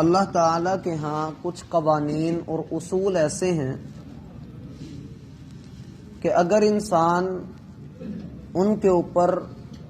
اللہ تعالیٰ کے ہاں کچھ قوانین اور اصول ایسے ہیں کہ اگر انسان ان کے اوپر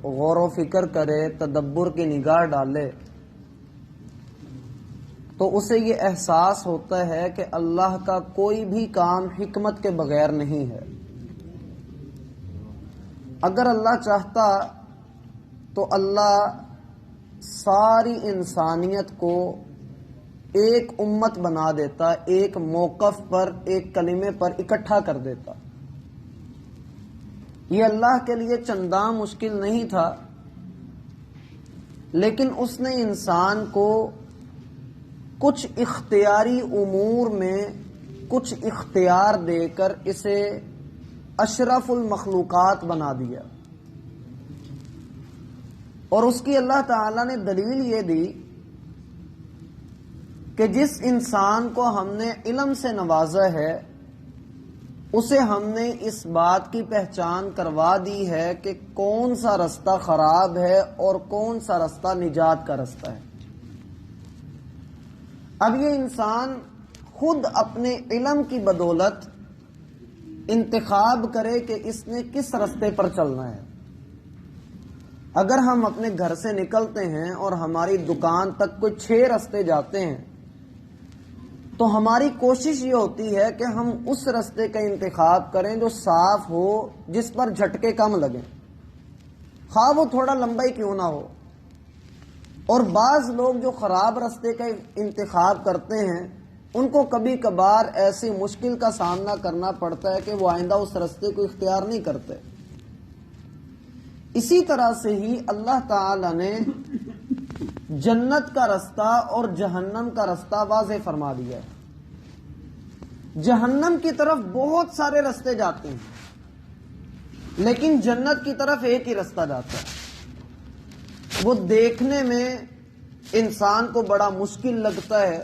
غور و فکر کرے، تدبر کی نگاہ ڈالے، تو اسے یہ احساس ہوتا ہے کہ اللہ کا کوئی بھی کام حکمت کے بغیر نہیں ہے۔ اگر اللہ چاہتا تو اللہ ساری انسانیت کو ایک امت بنا دیتا، ایک موقف پر، ایک کلمے پر اکٹھا کر دیتا۔ یہ اللہ کے لیے چنداں مشکل نہیں تھا، لیکن اس نے انسان کو کچھ اختیاری امور میں کچھ اختیار دے کر اسے اشرف المخلوقات بنا دیا۔ اور اس کی اللہ تعالیٰ نے دلیل یہ دی کہ جس انسان کو ہم نے علم سے نوازا ہے، اسے ہم نے اس بات کی پہچان کروا دی ہے کہ کون سا رستہ خراب ہے اور کون سا رستہ نجات کا رستہ ہے۔ اب یہ انسان خود اپنے علم کی بدولت انتخاب کرے کہ اس نے کس رستے پر چلنا ہے۔ اگر ہم اپنے گھر سے نکلتے ہیں اور ہماری دکان تک کوئی 6 رستے جاتے ہیں، تو ہماری کوشش یہ ہوتی ہے کہ ہم اس رستے کا انتخاب کریں جو صاف ہو، جس پر جھٹکے کم لگیں، خواہ وہ تھوڑا لمبا ہی کیوں نہ ہو۔ اور بعض لوگ جو خراب رستے کا انتخاب کرتے ہیں، ان کو کبھی کبھار ایسی مشکل کا سامنا کرنا پڑتا ہے کہ وہ آئندہ اس رستے کو اختیار نہیں کرتے۔ اسی طرح سے ہی اللہ تعالی نے جنت کا رستہ اور جہنم کا رستہ واضح فرما دیا ہے۔ جہنم کی طرف بہت سارے رستے جاتے ہیں، لیکن جنت کی طرف ایک ہی رستہ جاتا ہے۔ وہ دیکھنے میں انسان کو بڑا مشکل لگتا ہے،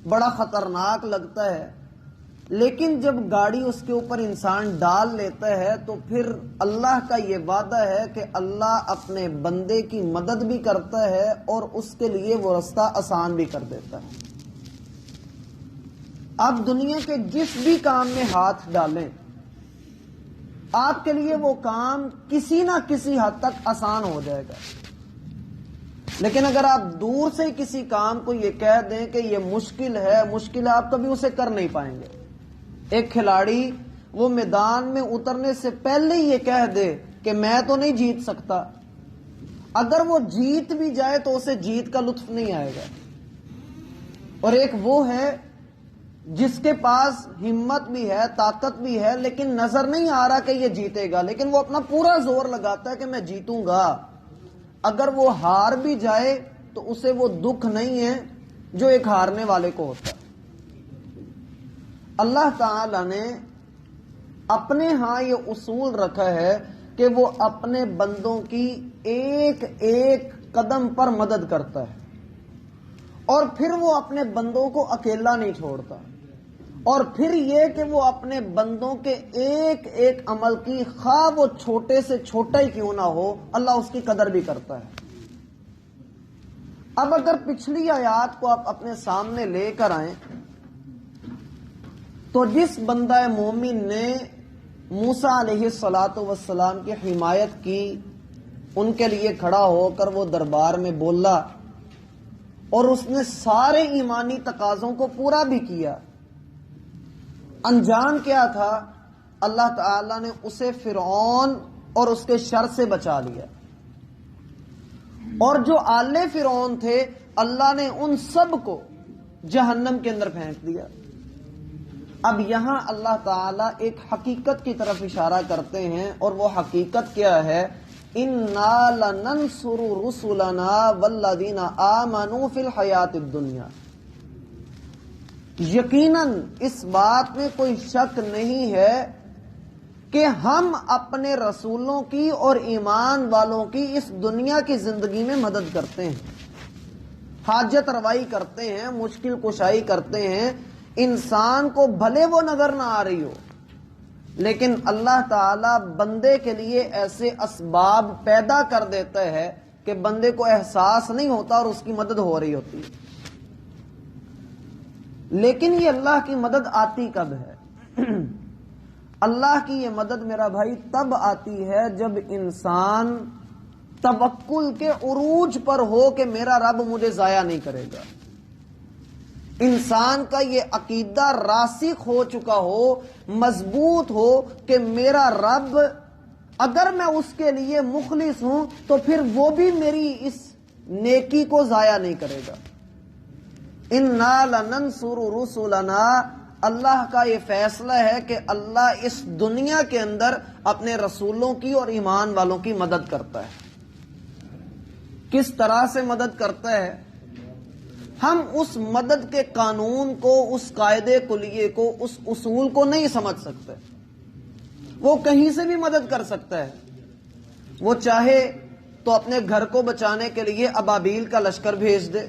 بڑا خطرناک لگتا ہے، لیکن جب گاڑی اس کے اوپر انسان ڈال لیتا ہے تو پھر اللہ کا یہ وعدہ ہے کہ اللہ اپنے بندے کی مدد بھی کرتا ہے اور اس کے لیے وہ رستہ آسان بھی کر دیتا ہے۔ آپ دنیا کے جس بھی کام میں ہاتھ ڈالیں، آپ کے لیے وہ کام کسی نہ کسی حد تک آسان ہو جائے گا، لیکن اگر آپ دور سے کسی کام کو یہ کہہ دیں کہ یہ مشکل ہے، آپ کبھی اسے کر نہیں پائیں گے۔ ایک کھلاڑی وہ میدان میں اترنے سے پہلے ہی یہ کہہ دے کہ میں تو نہیں جیت سکتا، اگر وہ جیت بھی جائے تو اسے جیت کا لطف نہیں آئے گا۔ اور ایک وہ ہے جس کے پاس ہمت بھی ہے، طاقت بھی ہے، لیکن نظر نہیں آ رہا کہ یہ جیتے گا، لیکن وہ اپنا پورا زور لگاتا ہے کہ میں جیتوں گا۔ اگر وہ ہار بھی جائے تو اسے وہ دکھ نہیں ہے جو ایک ہارنے والے کو ہوتا ہے۔ اللہ تعالی نے اپنے ہاں یہ اصول رکھا ہے کہ وہ اپنے بندوں کی ایک ایک قدم پر مدد کرتا ہے، اور پھر وہ اپنے بندوں کو اکیلا نہیں چھوڑتا، اور پھر یہ کہ وہ اپنے بندوں کے ایک ایک عمل کی، خواہ وہ چھوٹے سے چھوٹا ہی کیوں نہ ہو، اللہ اس کی قدر بھی کرتا ہے۔ اب اگر پچھلی آیات کو آپ اپنے سامنے لے کر آئیں تو جس بندہ مومن نے موسیٰ علیہ السلام کی حمایت کی، ان کے لیے کھڑا ہو کر وہ دربار میں بولا اور اس نے سارے ایمانی تقاضوں کو پورا بھی کیا، انجام کیا تھا؟ اللہ تعالی نے اسے فرعون اور اس کے شر سے بچا لیا، اور جو آلے فرعون تھے اللہ نے ان سب کو جہنم کے اندر پھینک دیا۔ اب یہاں اللہ تعالیٰ ایک حقیقت کی طرف اشارہ کرتے ہیں، اور وہ حقیقت کیا ہے؟ اِنَّا لَنَنْصُرُ رُسُلَنَا وَالَّذِينَ آمَنُوا فِي الْحَيَاةِ الدُّنْيَا۔ یقیناً اس بات میں کوئی شک نہیں ہے کہ ہم اپنے رسولوں کی اور ایمان والوں کی اس دنیا کی زندگی میں مدد کرتے ہیں، حاجت روائی کرتے ہیں، مشکل کشائی کرتے ہیں۔ انسان کو بھلے وہ نظر نہ آ رہی ہو، لیکن اللہ تعالی بندے کے لیے ایسے اسباب پیدا کر دیتا ہے کہ بندے کو احساس نہیں ہوتا اور اس کی مدد ہو رہی ہوتی ہے۔ لیکن یہ اللہ کی مدد آتی کب ہے؟ اللہ کی یہ مدد میرا بھائی تب آتی ہے جب انسان توکل کے عروج پر ہو کہ میرا رب مجھے ضائع نہیں کرے گا. انسان کا یہ عقیدہ راسخ ہو چکا ہو، مضبوط ہو کہ میرا رب اگر میں اس کے لیے مخلص ہوں تو پھر وہ بھی میری اس نیکی کو ضائع نہیں کرے گا. اِنَّا لَنَنْصُرُ رُسُلَنَا، اللہ کا یہ فیصلہ ہے کہ اللہ اس دنیا کے اندر اپنے رسولوں کی اور ایمان والوں کی مدد کرتا ہے. کس طرح سے مدد کرتا ہے؟ ہم اس مدد کے قانون کو، اس قاعدے کلیے کو، اس اصول کو نہیں سمجھ سکتے. وہ کہیں سے بھی مدد کر سکتا ہے. وہ چاہے تو اپنے گھر کو بچانے کے لیے ابابیل کا لشکر بھیج دے،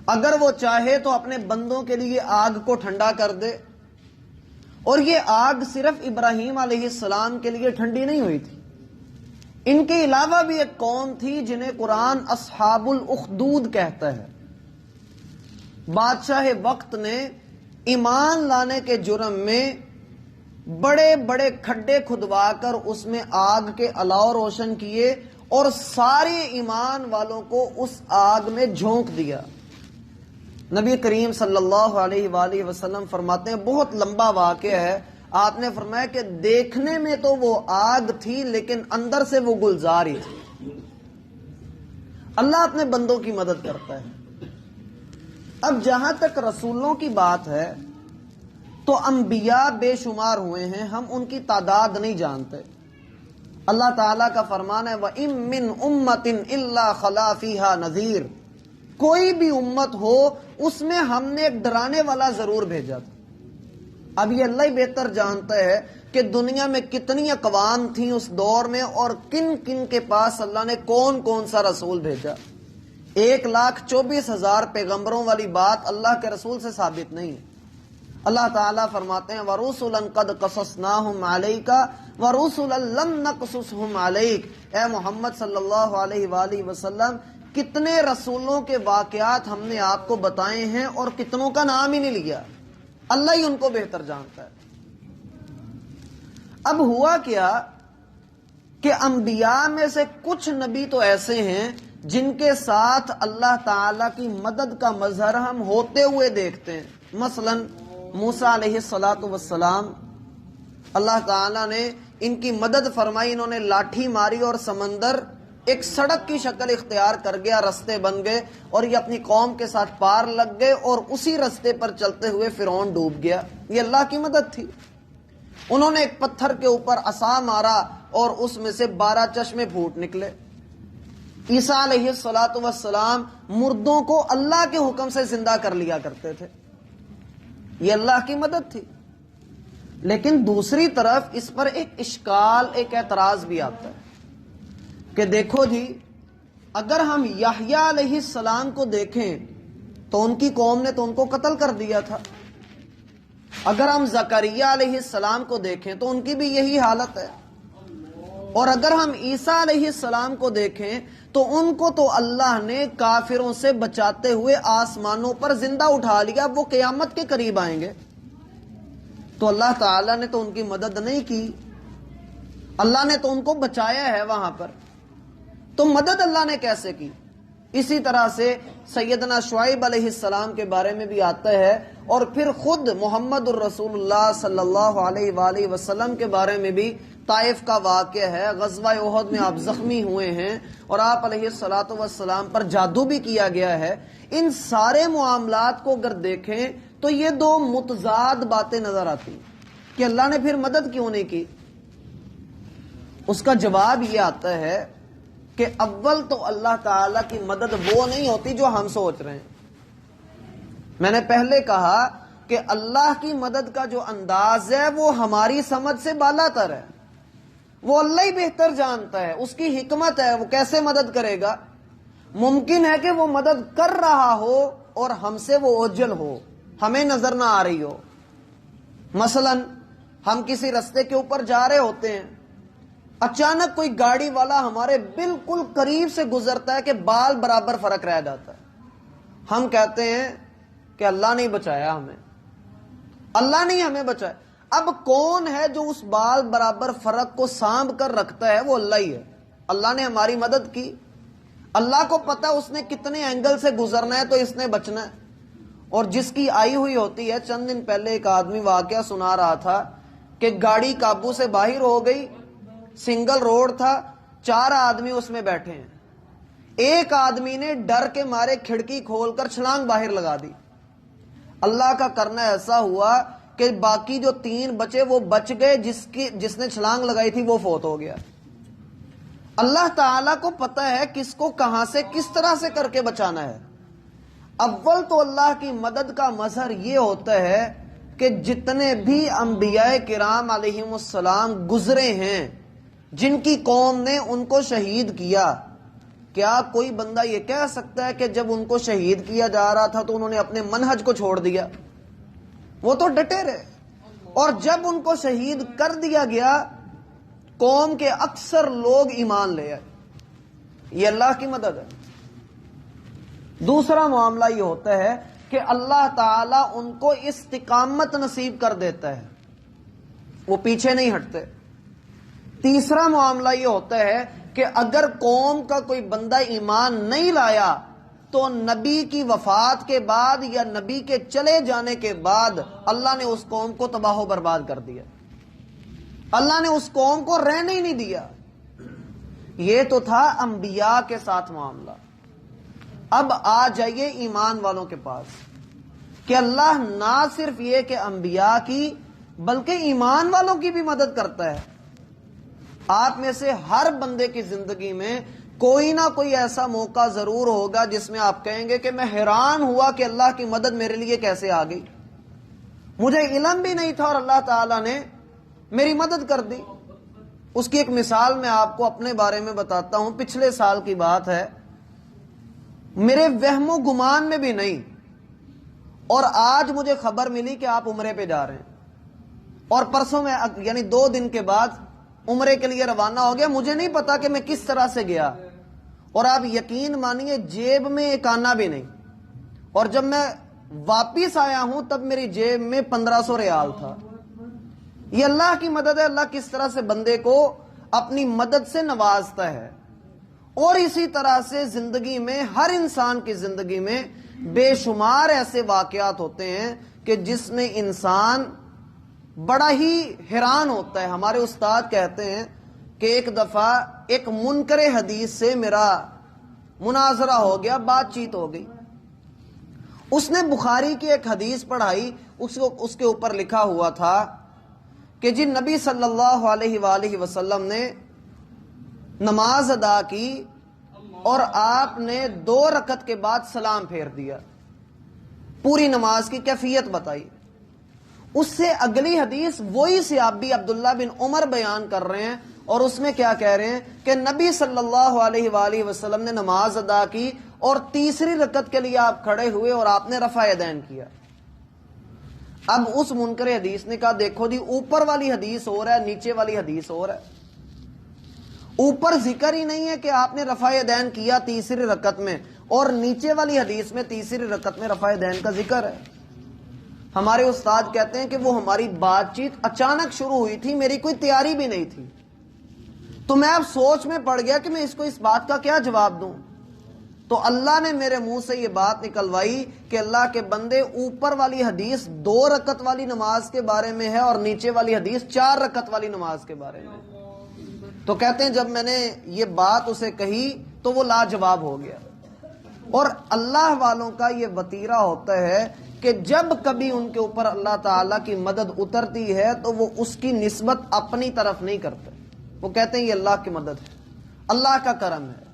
اگر وہ چاہے تو اپنے بندوں کے لیے آگ کو ٹھنڈا کر دے. اور یہ آگ صرف ابراہیم علیہ السلام کے لیے ٹھنڈی نہیں ہوئی تھی، ان کے علاوہ بھی ایک قوم تھی جنہیں قرآن اصحاب الاخدود کہتا ہے. بادشاہ وقت نے ایمان لانے کے جرم میں بڑے بڑے کھڈے کھدوا کر اس میں آگ کے الاؤ روشن کیے اور سارے ایمان والوں کو اس آگ میں جھونک دیا. نبی کریم صلی اللہ علیہ وآلہ وسلم فرماتے ہیں، بہت لمبا واقعہ ہے، آپ نے فرمایا کہ دیکھنے میں تو وہ آگ تھی لیکن اندر سے وہ گلزار ہی تھی. اللہ اپنے بندوں کی مدد کرتا ہے. اب جہاں تک رسولوں کی بات ہے تو انبیاء بے شمار ہوئے ہیں، ہم ان کی تعداد نہیں جانتے. اللہ تعالیٰ کا فرمان ہے وَإِن مِّنْ أُمَّةٍ إِلَّا خَلَا فِيهَا نَذِيرٌ، کوئی بھی امت ہو اس میں ہم نے ایک ڈرانے والا ضرور بھیجا تھا. اب یہ اللہ ہی بہتر جانتا ہے کہ دنیا میں کتنی اقوام تھیں اس دور میں اور کن کن کے پاس اللہ نے کون کون سا رسول بھیجا. 1,24,000 پیغمبروں والی بات اللہ کے رسول سے ثابت نہیں ہے. اللہ تعالیٰ فرماتے ہیں وَرُسُلًا قَدْ قَصَصْنَاهُمْ عَلَيْكَ وَرُسُلًا لَمْ نَقْصُصْهُمْ عَلَيْكَ، اے محمد صلی اللہ علیہ وآلہ وسلم کتنے رسولوں کے واقعات ہم نے آپ کو بتائے ہیں اور کتنوں کا نام ہی نہیں لیا. اللہ ہی ان کو بہتر جانتا ہے. اب ہوا کیا کہ انبیاء میں سے کچھ نبی تو ایسے ہیں جن کے ساتھ اللہ تعالی کی مدد کا مظہر ہم ہوتے ہوئے دیکھتے ہیں. مثلا موسیٰ علیہ السلام، اللہ تعالیٰ نے ان کی مدد فرمائی، انہوں نے لاٹھی ماری اور سمندر ایک سڑک کی شکل اختیار کر گیا، رستے بن گئے اور یہ اپنی قوم کے ساتھ پار لگ گئے اور اسی رستے پر چلتے ہوئے فرعون ڈوب گیا. یہ اللہ کی مدد تھی. انہوں نے ایک پتھر کے اوپر عصا مارا اور اس میں سے 12 چشمے پھوٹ نکلے. عیسیٰ علیہ السلام مردوں کو اللہ کے حکم سے زندہ کر لیا کرتے تھے. یہ اللہ کی مدد تھی. لیکن دوسری طرف اس پر ایک اشکال، ایک اعتراض بھی آتا ہے کہ دیکھو جی، اگر ہم یحییٰ علیہ السلام کو دیکھیں تو ان کی قوم نے تو ان کو قتل کر دیا تھا. اگر ہم زکریا علیہ السلام کو دیکھیں تو ان کی بھی یہی حالت ہے. اور اگر ہم عیسیٰ علیہ السلام کو دیکھیں تو ان کو تو اللہ نے کافروں سے بچاتے ہوئے آسمانوں پر زندہ اٹھا لیا، وہ قیامت کے قریب آئیں گے. تو اللہ تعالیٰ نے تو ان کی مدد نہیں کی، اللہ نے تو ان کو بچایا ہے وہاں پر. تو مدد اللہ نے کیسے کی؟ اسی طرح سے سیدنا شعیب علیہ السلام کے بارے میں بھی آتا ہے، اور پھر خود محمد الرسول اللہ صلی اللہ علیہ وآلہ وسلم کے بارے میں بھی طائف کا واقعہ ہے. غزوہ احد میں آپ زخمی ہوئے ہیں اور آپ علیہ السلام پر جادو بھی کیا گیا ہے. ان سارے معاملات کو اگر دیکھیں تو یہ دو متضاد باتیں نظر آتی کہ اللہ نے پھر مدد کیوں نہیں کی. اس کا جواب یہ آتا ہے کہ اول تو اللہ تعالیٰ کی مدد وہ نہیں ہوتی جو ہم سوچ رہے ہیں. میں نے پہلے کہا کہ اللہ کی مدد کا جو انداز ہے وہ ہماری سمجھ سے بالا تر ہے. وہ اللہ ہی بہتر جانتا ہے، اس کی حکمت ہے، وہ کیسے مدد کرے گا. ممکن ہے کہ وہ مدد کر رہا ہو اور ہم سے وہ اوجھل ہو، ہمیں نظر نہ آ رہی ہو. مثلا ہم کسی رستے کے اوپر جا رہے ہوتے ہیں، اچانک کوئی گاڑی والا ہمارے بالکل قریب سے گزرتا ہے کہ بال برابر فرق رہ جاتا ہے. ہم کہتے ہیں کہ اللہ نے بچایا ہمیں، اللہ نے ہمیں بچایا۔ اب کون ہے جو اس بال برابر فرق کو سانب کر رکھتا ہے؟ وہ اللہ ہی ہے۔ اللہ نے ہماری مدد کی، اللہ کو پتا اس نے کتنے اینگل سے گزرنا ہے تو اس نے بچنا ہے۔ اور جس کی آئی ہوئی ہوتی ہے، چند دن پہلے ایک آدمی واقعہ سنا رہا تھا کہ گاڑی قابو سے باہر ہو گئی، سنگل روڈ تھا، 4 آدمی اس میں بیٹھے ہیں، ایک آدمی نے ڈر کے مارے کھڑکی کھول کر چھلانگ باہر لگا دی۔ اللہ کا کرنا ایسا ہوا کہ باقی جو 3 بچے وہ بچ گئے، جس نے چھلانگ لگائی تھی وہ فوت ہو گیا۔ اللہ تعالیٰ کو پتہ ہے کس کو کہاں سے کس طرح سے کر کے بچانا ہے۔ اول تو اللہ کی مدد کا مظہر یہ ہوتا ہے کہ جتنے بھی انبیاء کرام علیہم السلام گزرے ہیں، جن کی قوم نے ان کو شہید کیا، کیا کوئی بندہ یہ کہہ سکتا ہے کہ جب ان کو شہید کیا جا رہا تھا تو انہوں نے اپنے منہج کو چھوڑ دیا؟ وہ تو ڈٹے رہے، اور جب ان کو شہید کر دیا گیا قوم کے اکثر لوگ ایمان لے آئے۔ یہ اللہ کی مدد ہے۔ دوسرا معاملہ یہ ہوتا ہے کہ اللہ تعالیٰ ان کو استقامت نصیب کر دیتا ہے، وہ پیچھے نہیں ہٹتے۔ تیسرا معاملہ یہ ہوتا ہے کہ اگر قوم کا کوئی بندہ ایمان نہیں لایا تو نبی کی وفات کے بعد یا نبی کے چلے جانے کے بعد اللہ نے اس قوم کو تباہ و برباد کر دیا، اللہ نے اس قوم کو رہنے ہی نہیں دیا۔ یہ تو تھا انبیاء کے ساتھ معاملہ۔ اب آ جائیے ایمان والوں کے پاس کہ اللہ نہ صرف یہ کہ انبیاء کی بلکہ ایمان والوں کی بھی مدد کرتا ہے۔ آپ میں سے ہر بندے کی زندگی میں کوئی نہ کوئی ایسا موقع ضرور ہوگا جس میں آپ کہیں گے کہ میں حیران ہوا کہ اللہ کی مدد میرے لیے کیسے آ گئی، مجھے علم بھی نہیں تھا اور اللہ تعالیٰ نے میری مدد کر دی۔ اس کی ایک مثال میں آپ کو اپنے بارے میں بتاتا ہوں۔ پچھلے سال کی بات ہے، میرے وہم و گمان میں بھی نہیں، اور آج مجھے خبر ملی کہ آپ عمرے پہ جا رہے ہیں، اور پرسوں میں یعنی 2 دن کے بعد عمرے کے لیے روانہ ہو گیا۔ مجھے نہیں پتا کہ میں کس طرح سے گیا، اور آپ یقین مانیے جیب میں ایک آنا بھی نہیں، اور جب میں واپس آیا ہوں تب میری جیب میں 1500 ریال تھا۔ یہ اللہ کی مدد ہے، اللہ کس طرح سے بندے کو اپنی مدد سے نوازتا ہے۔ اور اسی طرح سے زندگی میں، ہر انسان کی زندگی میں بے شمار ایسے واقعات ہوتے ہیں کہ جس میں انسان بڑا ہی حیران ہوتا ہے۔ ہمارے استاد کہتے ہیں کہ ایک دفعہ ایک منکر حدیث سے میرا مناظرہ ہو گیا، بات چیت ہو گئی۔ اس نے بخاری کی ایک حدیث پڑھائی، اس کے اوپر لکھا ہوا تھا کہ جی نبی صلی اللہ علیہ وآلہ وسلم نے نماز ادا کی اور آپ نے 2 رکعت کے بعد سلام پھیر دیا، پوری نماز کی کیفیت بتائی۔ اس سے اگلی حدیث وہی صحابی عبداللہ بن عمر بیان کر رہے ہیں، اور اس میں کیا کہہ رہے ہیں کہ نبی صلی اللہ علیہ وآلہ وسلم نے نماز ادا کی اور 3ری رکعت کے لیے آپ کھڑے ہوئے اور آپ نے رفع یدین کیا۔ اب اس منکر حدیث نے کہا دیکھو جی، اوپر والی حدیث ہو رہا ہے، نیچے والی حدیث ہو رہا ہے۔ اوپر ذکر ہی نہیں ہے کہ آپ نے رفع یدین کیا 3ری رکعت میں، اور نیچے والی حدیث میں 3ری رکعت میں رفع یدین کا ذکر ہے۔ ہمارے استاد کہتے ہیں کہ وہ ہماری بات چیت اچانک شروع ہوئی تھی، میری کوئی تیاری بھی نہیں تھی، تو میں اب سوچ میں پڑ گیا کہ میں اس کو اس بات کا کیا جواب دوں۔ تو اللہ نے میرے منہ سے یہ بات نکلوائی کہ اللہ کے بندے، اوپر والی حدیث 2 رکعت والی نماز کے بارے میں ہے اور نیچے والی حدیث 4 رکعت والی نماز کے بارے میں۔ تو کہتے ہیں جب میں نے یہ بات اسے کہی تو وہ لاجواب ہو گیا۔ اور اللہ والوں کا یہ وتیرہ ہوتا ہے کہ جب کبھی ان کے اوپر اللہ تعالیٰ کی مدد اترتی ہے تو وہ اس کی نسبت اپنی طرف نہیں کرتے، وہ کہتے ہیں یہ اللہ کی مدد ہے، اللہ کا کرم ہے۔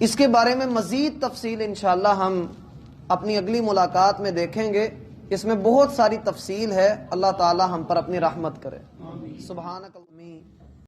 اس کے بارے میں مزید تفصیل انشاءاللہ ہم اپنی اگلی ملاقات میں دیکھیں گے، اس میں بہت ساری تفصیل ہے۔ اللہ تعالیٰ ہم پر اپنی رحمت کرے۔ سبحانک